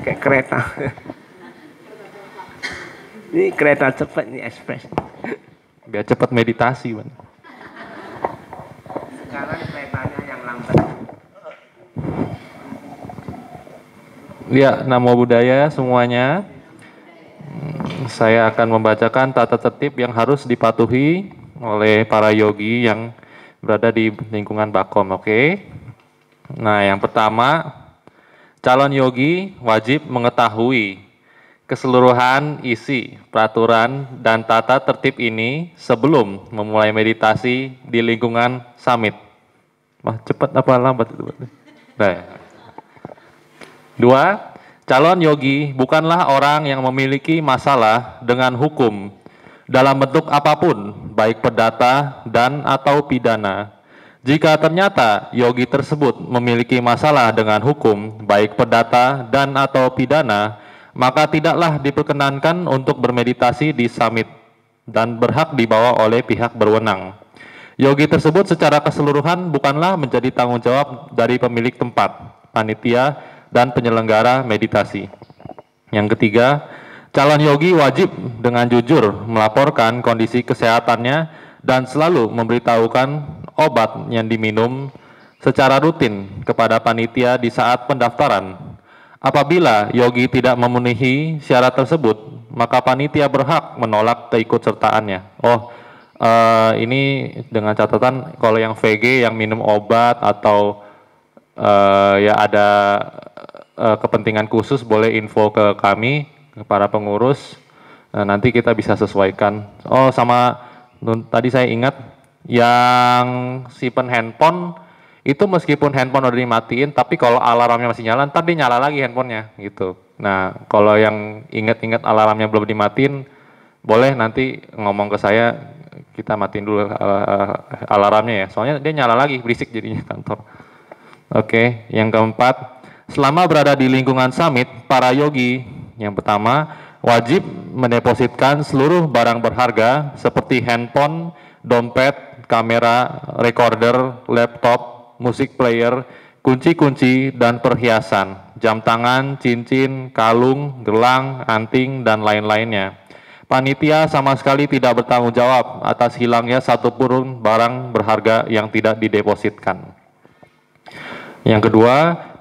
Kayak kereta. Ini kereta cepat nih, ekspres. Biar cepat meditasi, Bang. Sekarang keretanya yang lambat. Ya, Namo Buddhaya semuanya. Saya akan membacakan tata tertib yang harus dipatuhi oleh para yogi yang berada di lingkungan Bakom, oke? Nah, yang pertama, calon yogi wajib mengetahui keseluruhan isi, peraturan, dan tata tertib ini sebelum memulai meditasi di lingkungan summit. Wah, cepat apa lambat itu? Nah. 2. Calon yogi bukanlah orang yang memiliki masalah dengan hukum dalam bentuk apapun, baik perdata dan atau pidana. Jika ternyata yogi tersebut memiliki masalah dengan hukum, baik perdata dan atau pidana, maka tidaklah diperkenankan untuk bermeditasi di summit dan berhak dibawa oleh pihak berwenang. Yogi tersebut secara keseluruhan bukanlah menjadi tanggung jawab dari pemilik tempat, panitia, dan penyelenggara meditasi. Yang ketiga, calon yogi wajib dengan jujur melaporkan kondisi kesehatannya dan selalu memberitahukan obat yang diminum secara rutin kepada panitia di saat pendaftaran. Apabila yogi tidak memenuhi syarat tersebut, maka panitia berhak menolak keikutsertaannya. Ini dengan catatan kalau yang VG yang minum obat atau ya ada kepentingan khusus boleh info ke kami, ke para pengurus, nanti kita bisa sesuaikan. Sama tadi saya ingat yang simpen handphone itu meskipun handphone udah dimatiin, tapi kalau alarmnya masih nyala, ntar dia nyala lagi handphonenya gitu. Nah, kalau yang ingat-ingat alarmnya belum dimatiin, boleh nanti ngomong ke saya, kita matiin dulu alarmnya ya. Soalnya dia nyala lagi, berisik jadinya kantor. Oke, yang keempat, selama berada di lingkungan summit, para yogi yang pertama wajib mendepositkan seluruh barang berharga seperti handphone, dompet, kamera, recorder, laptop, musik player, kunci-kunci, dan perhiasan, jam tangan, cincin, kalung, gelang, anting, dan lain-lainnya. Panitia sama sekali tidak bertanggung jawab atas hilangnya satupun barang berharga yang tidak didepositkan. Yang kedua,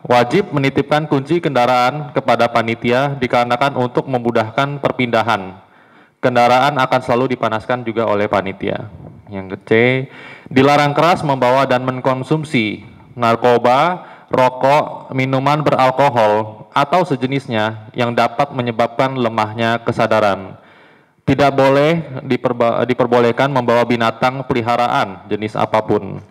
wajib menitipkan kunci kendaraan kepada panitia dikarenakan untuk memudahkan perpindahan. Kendaraan akan selalu dipanaskan juga oleh panitia. Yang C, dilarang keras membawa dan mengkonsumsi narkoba, rokok, minuman beralkohol, atau sejenisnya yang dapat menyebabkan lemahnya kesadaran. Tidak boleh diperbolehkan membawa binatang peliharaan jenis apapun.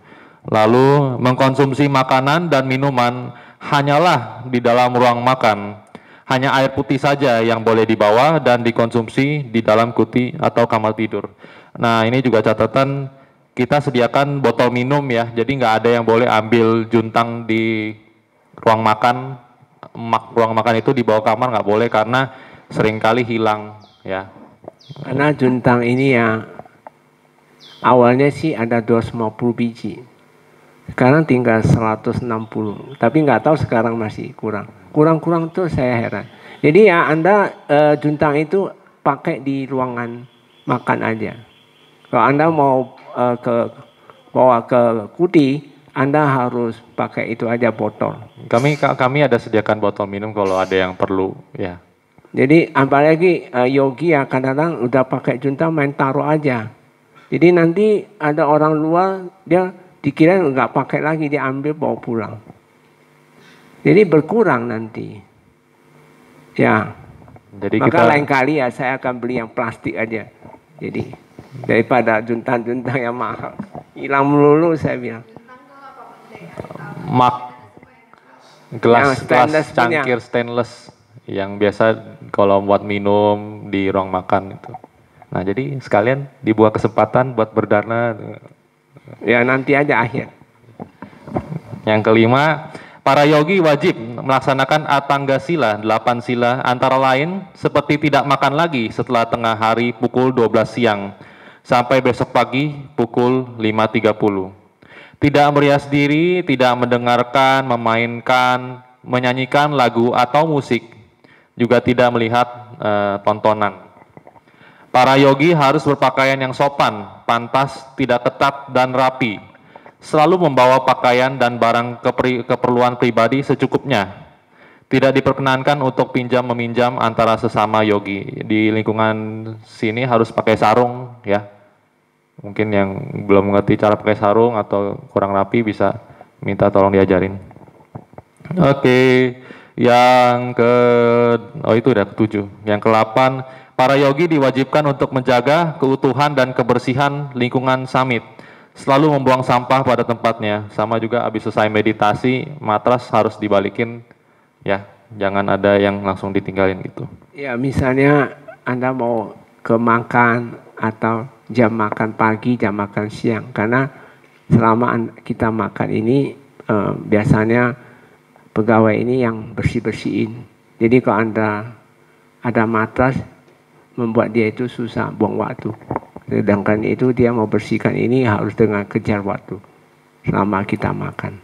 Lalu mengkonsumsi makanan dan minuman hanyalah di dalam ruang makan. Hanya air putih saja yang boleh dibawa dan dikonsumsi di dalam kuti atau kamar tidur. Nah, ini juga catatan, kita sediakan botol minum ya, jadi nggak ada yang boleh ambil juntang di ruang makan. Ruang makan itu dibawa kamar nggak boleh karena seringkali hilang ya. Karena juntang ini ya awalnya sih ada 250 biji. Sekarang tinggal 160, tapi nggak tahu sekarang masih kurang. Kurang-kurang tuh saya heran. Jadi ya Anda juntang itu pakai di ruangan makan aja. Kalau Anda mau bawa ke kuti, Anda harus pakai itu aja botol. Kami ada sediakan botol minum kalau ada yang perlu ya. Jadi apalagi yogi ya kadang-kadang udah pakai juntang main taruh aja. Jadi nanti ada orang luar dia dikira nggak pakai lagi, diambil bawa pulang. Jadi berkurang nanti. Ya. Jadi maka lain kali ya saya akan beli yang plastik aja. Jadi daripada juntang-juntang yang mahal. Hilang melulu saya bilang. Gelas cangkir stainless yang biasa kalau buat minum di ruang makan itu. Nah, jadi sekalian dibuat kesempatan buat berdana. Ya nanti aja akhir. Yang kelima, para yogi wajib melaksanakan Atangga Sila, 8 sila, antara lain seperti tidak makan lagi setelah tengah hari pukul 12 siang sampai besok pagi pukul 5.30. Tidak merias diri, tidak mendengarkan, memainkan, menyanyikan lagu atau musik. juga tidak melihat tontonan. Para yogi harus berpakaian yang sopan, pantas, tidak ketat, dan rapi. Selalu membawa pakaian dan barang keperluan pribadi secukupnya. Tidak diperkenankan untuk pinjam-meminjam antara sesama yogi. Di lingkungan sini harus pakai sarung ya. Mungkin yang belum mengerti cara pakai sarung atau kurang rapi bisa minta tolong diajarin. Oke, itu udah ke-7. Yang ke-8, para yogi diwajibkan untuk menjaga keutuhan dan kebersihan lingkungan summit. Selalu membuang sampah pada tempatnya. Sama juga habis selesai meditasi, matras harus dibalikin ya. Jangan ada yang langsung ditinggalin gitu. Ya, misalnya Anda mau ke makan atau jam makan pagi, jam makan siang. Karena selama kita makan ini biasanya pegawai ini yang bersih-bersihin. Jadi kalau Anda ada matras, membuat dia itu susah, buang waktu. Sedangkan itu dia mau bersihkan ini harus dengan kejar waktu selama kita makan.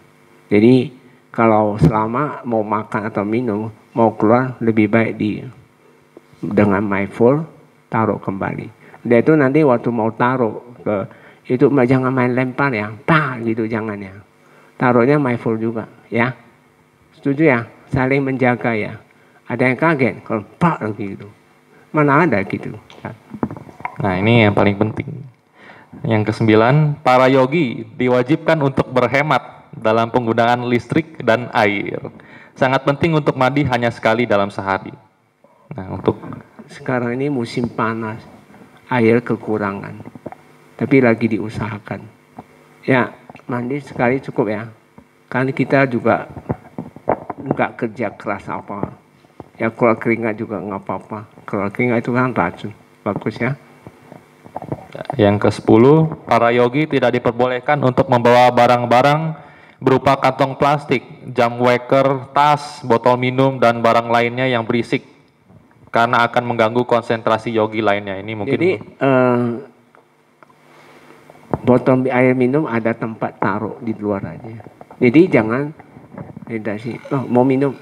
Jadi kalau selama mau makan atau minum, mau keluar lebih baik dengan mindful taruh kembali. Dan itu nanti waktu mau taruh itu jangan main lempar ya, gitu jangan ya. Taruhnya mindful juga ya. Setuju ya? Saling menjaga ya. Ada yang kaget kalau lagi gitu. Mana ada gitu. Nah, ini yang paling penting. Yang ke-9, para yogi diwajibkan untuk berhemat dalam penggunaan listrik dan air. Sangat penting untuk mandi hanya sekali dalam sehari. Nah, untuk sekarang ini musim panas, air kekurangan. Tapi lagi diusahakan. Ya, mandi sekali cukup ya. Karena kita juga nggak kerja keras apa. Ya keluar keringat juga nggak apa-apa. Keluar keringat itu kan racun. Bagus ya. Yang ke-10, para yogi tidak diperbolehkan untuk membawa barang-barang berupa kantong plastik, jam waker, tas, botol minum, dan barang lainnya yang berisik. Karena akan mengganggu konsentrasi yogi lainnya. Ini mungkin. Jadi botol air minum ada tempat taruh di luar aja. Jadi jangan meditasi. Oh mau minum,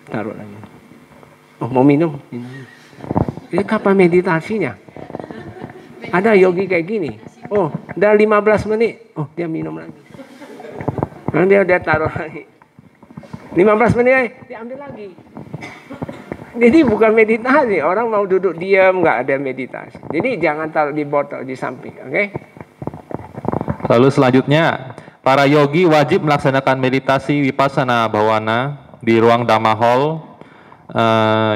taruh lagi. Oh mau minum. Ini kapan meditasinya? Ada yogi kayak gini. Oh udah 15 menit. Oh dia minum lagi. Nanti dia taruh lagi. 15 menit dia ambil lagi. Jadi bukan meditasi. Orang mau duduk diam nggak ada meditasi. Jadi jangan taruh di botol di samping. Oke? Lalu selanjutnya, para yogi wajib melaksanakan meditasi vipassana bhavana di ruang Dhamma Hall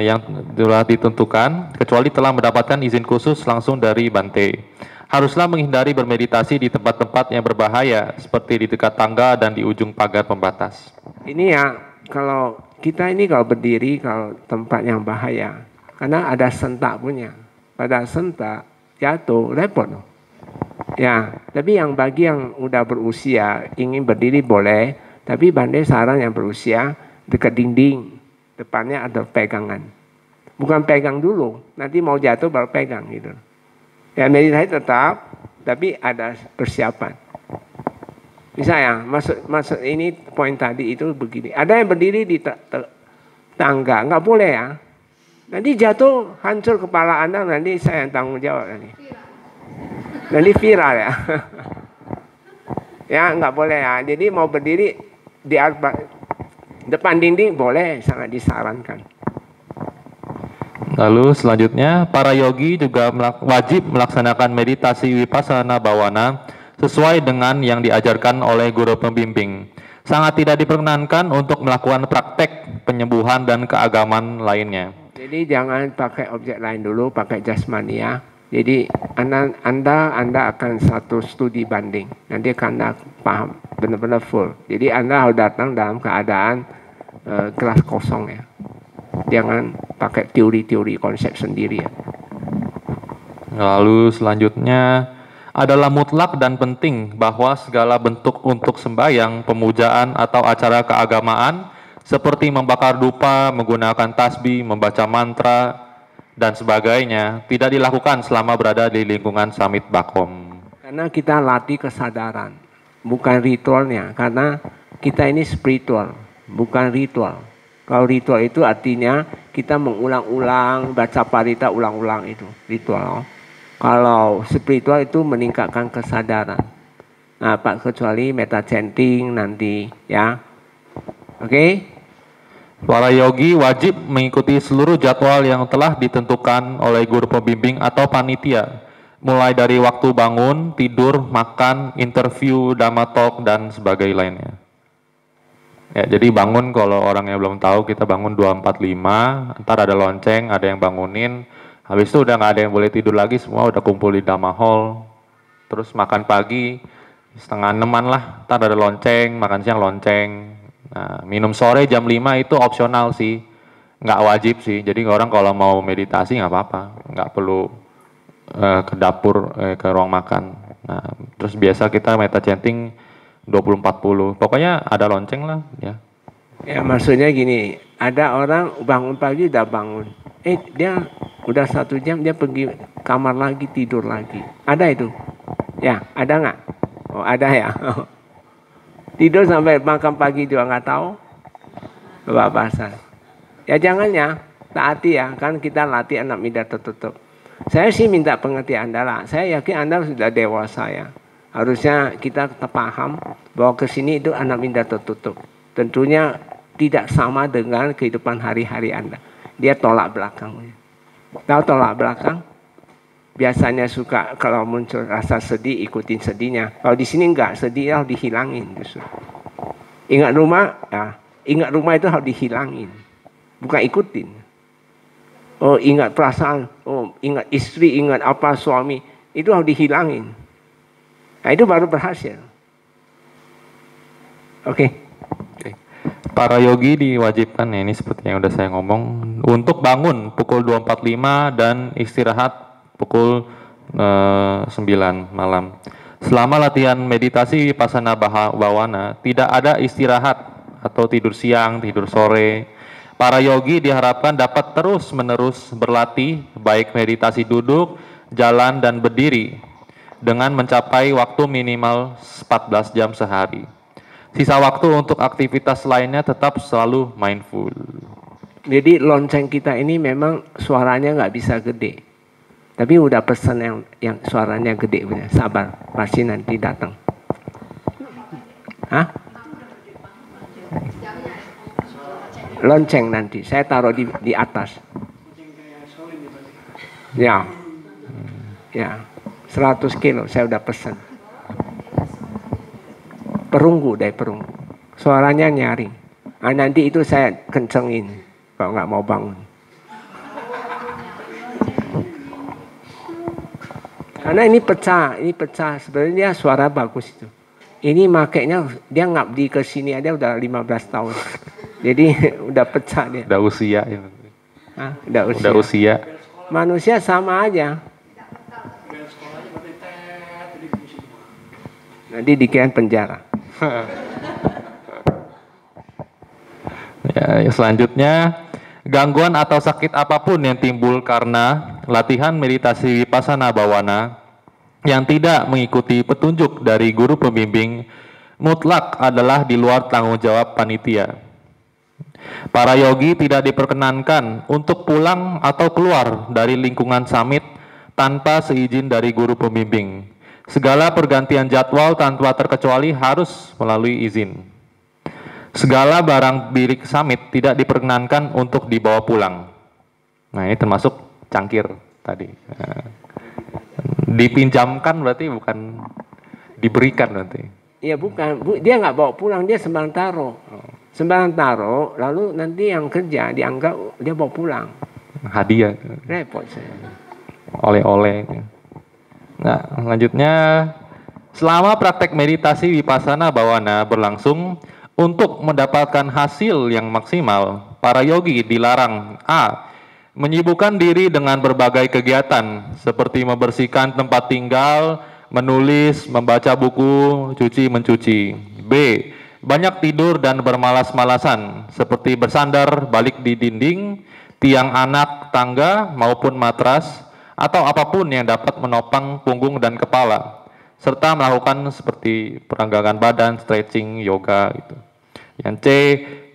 yang telah ditentukan, kecuali telah mendapatkan izin khusus langsung dari Bante. Haruslah menghindari bermeditasi di tempat-tempat yang berbahaya, seperti di dekat tangga dan di ujung pagar pembatas. Ini ya, kalau kita ini kalau berdiri, kalau tempat yang bahaya, karena ada sentak punya. Pada sentak, jatuh, repot. Ya, tapi yang bagi yang udah berusia, ingin berdiri boleh, tapi Bante saran yang berusia, dekat dinding, depannya ada pegangan. Bukan pegang dulu, nanti mau jatuh baru pegang gitu. Ya meditasi tetap, tapi ada persiapan. Misalnya, maksud ini poin tadi itu begini. Ada yang berdiri di tangga, nggak boleh ya. Nanti jatuh, hancur kepala Anda, nanti saya yang tanggung jawab nanti. Nanti viral ya. Ya nggak boleh ya. Jadi mau berdiri di depan dinding boleh, sangat disarankan. Lalu selanjutnya, para yogi juga wajib melaksanakan meditasi vipassana bhavana sesuai dengan yang diajarkan oleh guru pembimbing. Sangat tidak diperkenankan untuk melakukan praktek penyembuhan dan keagamaan lainnya. Jadi jangan pakai objek lain dulu, pakai jasmani ya. Jadi Anda akan satu studi banding. Nanti Anda paham benar-benar full. Jadi Anda harus datang dalam keadaan kelas kosong ya. Jangan pakai teori-teori konsep sendiri ya. Lalu selanjutnya adalah mutlak dan penting bahwa segala bentuk untuk sembahyang, pemujaan atau acara keagamaan seperti membakar dupa, menggunakan tasbih, membaca mantra dan sebagainya tidak dilakukan selama berada di lingkungan Summit Bakom. Karena kita latih kesadaran, bukan ritualnya. Karena kita ini spiritual, bukan ritual. Kalau ritual itu artinya kita mengulang-ulang baca parita ulang-ulang itu ritual. Kalau spiritual itu meningkatkan kesadaran. Nah, Pak, kecuali meta chanting nanti ya. Oke? Para yogi wajib mengikuti seluruh jadwal yang telah ditentukan oleh guru pembimbing atau panitia, mulai dari waktu bangun, tidur, makan, interview, dhamma talk, dan sebagainya lainnya. Ya, jadi bangun, kalau orang yang belum tahu, kita bangun 245, ntar ada lonceng, ada yang bangunin, habis itu udah nggak ada yang boleh tidur lagi, semua udah kumpul di dhamma hall, terus makan pagi, 5:30 lah, ntar ada lonceng, makan siang lonceng. Nah, minum sore jam 5 itu opsional sih, nggak wajib sih. Jadi orang kalau mau meditasi nggak apa-apa, nggak perlu ke dapur, ke ruang makan. Nah, terus biasa kita meta chanting 20-40, pokoknya ada lonceng lah ya. Ya maksudnya gini, ada orang bangun pagi udah bangun, dia udah 1 jam dia pergi kamar lagi, tidur lagi. Ada itu? Ya, ada nggak? Oh ada ya. Tidur sampai makan pagi juga nggak tahu. Bapak Pasar. Ya jangan ya, taati ya, kan kita latih anak muda tertutup. Saya sih minta pengertian Anda lah. Saya yakin Anda sudah dewasa ya. Harusnya kita paham bahwa kesini itu anak muda tertutup. Tentunya tidak sama dengan kehidupan hari-hari Anda. Dia tolak belakang. Tahu tolak belakang? Biasanya suka kalau muncul rasa sedih ikutin sedihnya. Kalau di sini enggak, sedih harus dihilangin justru. Ingat rumah, ya, ingat rumah itu harus dihilangin, bukan ikutin. Oh ingat perasaan, oh ingat istri, ingat apa suami, itu harus dihilangin. Nah itu baru berhasil. Oke. Para yogi diwajibkan, ya ini seperti yang udah saya ngomong, untuk bangun pukul 2.45 dan istirahat pukul 9 malam. Selama latihan meditasi Vipassana Bhawana, tidak ada istirahat atau tidur siang, tidur sore. Para yogi diharapkan dapat terus-menerus berlatih, baik meditasi duduk, jalan, dan berdiri, dengan mencapai waktu minimal 14 jam sehari. Sisa waktu untuk aktivitas lainnya tetap selalu mindful. Jadi lonceng kita ini memang suaranya nggak bisa gede. Tapi udah pesan yang suaranya gede punya. Sabar, pasti nanti datang. Hah? Lonceng nanti, saya taruh di atas. Ya, ya, 100 kilo saya udah pesan. Perunggu deh perunggu. Suaranya nyaring. Nah, nanti itu saya kencengin kalau nggak mau bangun. Karena ini pecah. Sebenarnya suara bagus itu. Ini makainya dia ngabdi ke sini aja udah 15 tahun. Jadi udah pecah dia. Udah usia ya. Hah? Udah usia. Manusia sama aja. Nanti dikirain penjara. Ya, selanjutnya, gangguan atau sakit apapun yang timbul karena latihan meditasi Vipassana Bhawana yang tidak mengikuti petunjuk dari guru pembimbing mutlak adalah di luar tanggung jawab panitia. Para yogi tidak diperkenankan untuk pulang atau keluar dari lingkungan summit tanpa seizin dari guru pembimbing. Segala pergantian jadwal tanpa terkecuali harus melalui izin. Segala barang milik summit tidak diperkenankan untuk dibawa pulang. Nah ini termasuk cangkir tadi. Dipinjamkan berarti bukan diberikan berarti. Iya bukan, dia nggak bawa pulang, dia sembarang taruh. Sembarang taruh, lalu nanti yang kerja dianggap dia bawa pulang. Hadiah. Repot saya. Oleh-oleh. Nah, selanjutnya, selama praktek meditasi Vipassana Bhawana berlangsung, untuk mendapatkan hasil yang maksimal, para yogi dilarang a. menyibukkan diri dengan berbagai kegiatan seperti membersihkan tempat tinggal, menulis, membaca buku, mencuci. B. Banyak tidur dan bermalas-malasan seperti bersandar balik di dinding, tiang anak, tangga maupun matras, atau apapun yang dapat menopang punggung dan kepala, serta melakukan seperti perenggangan badan, stretching, yoga gitu. Yang C,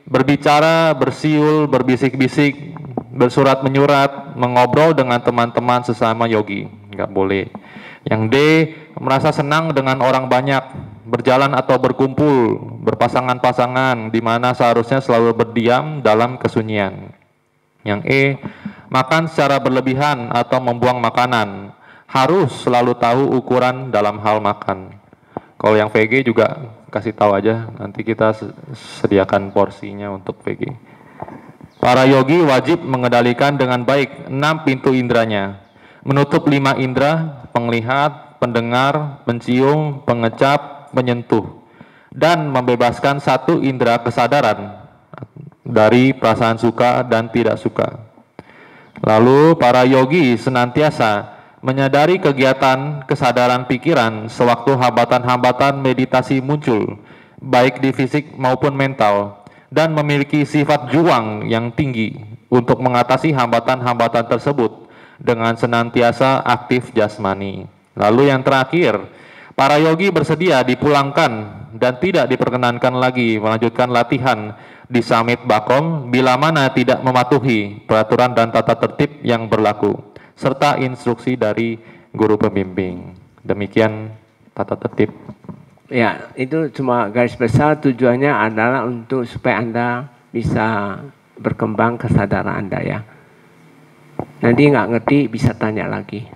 berbicara, bersiul, berbisik-bisik, bersurat menyurat, mengobrol dengan teman-teman sesama yogi, nggak boleh. Yang D, merasa senang dengan orang banyak, berjalan atau berkumpul, berpasangan-pasangan, di mana seharusnya selalu berdiam dalam kesunyian. Yang E, makan secara berlebihan atau membuang makanan, harus selalu tahu ukuran dalam hal makan. Kalau yang VG juga kasih tahu aja, nanti kita sediakan porsinya untuk VG. Para yogi wajib mengendalikan dengan baik 6 pintu indranya, menutup 5 indera, penglihat, pendengar, pencium, pengecap, menyentuh, dan membebaskan 1 indera kesadaran dari perasaan suka dan tidak suka. Lalu para yogi senantiasa menyadari kegiatan kesadaran pikiran sewaktu hambatan-hambatan meditasi muncul, baik di fisik maupun mental, dan memiliki sifat juang yang tinggi untuk mengatasi hambatan-hambatan tersebut dengan senantiasa aktif jasmani. Lalu yang terakhir, para yogi bersedia dipulangkan dan tidak diperkenankan lagi melanjutkan latihan di Samit Bakom bila mana tidak mematuhi peraturan dan tata tertib yang berlaku serta instruksi dari guru pembimbing. Demikian tata tertib. Ya, itu cuma garis besar, tujuannya adalah untuk supaya Anda bisa berkembang kesadaran Anda ya. Nanti nggak ngerti bisa tanya lagi.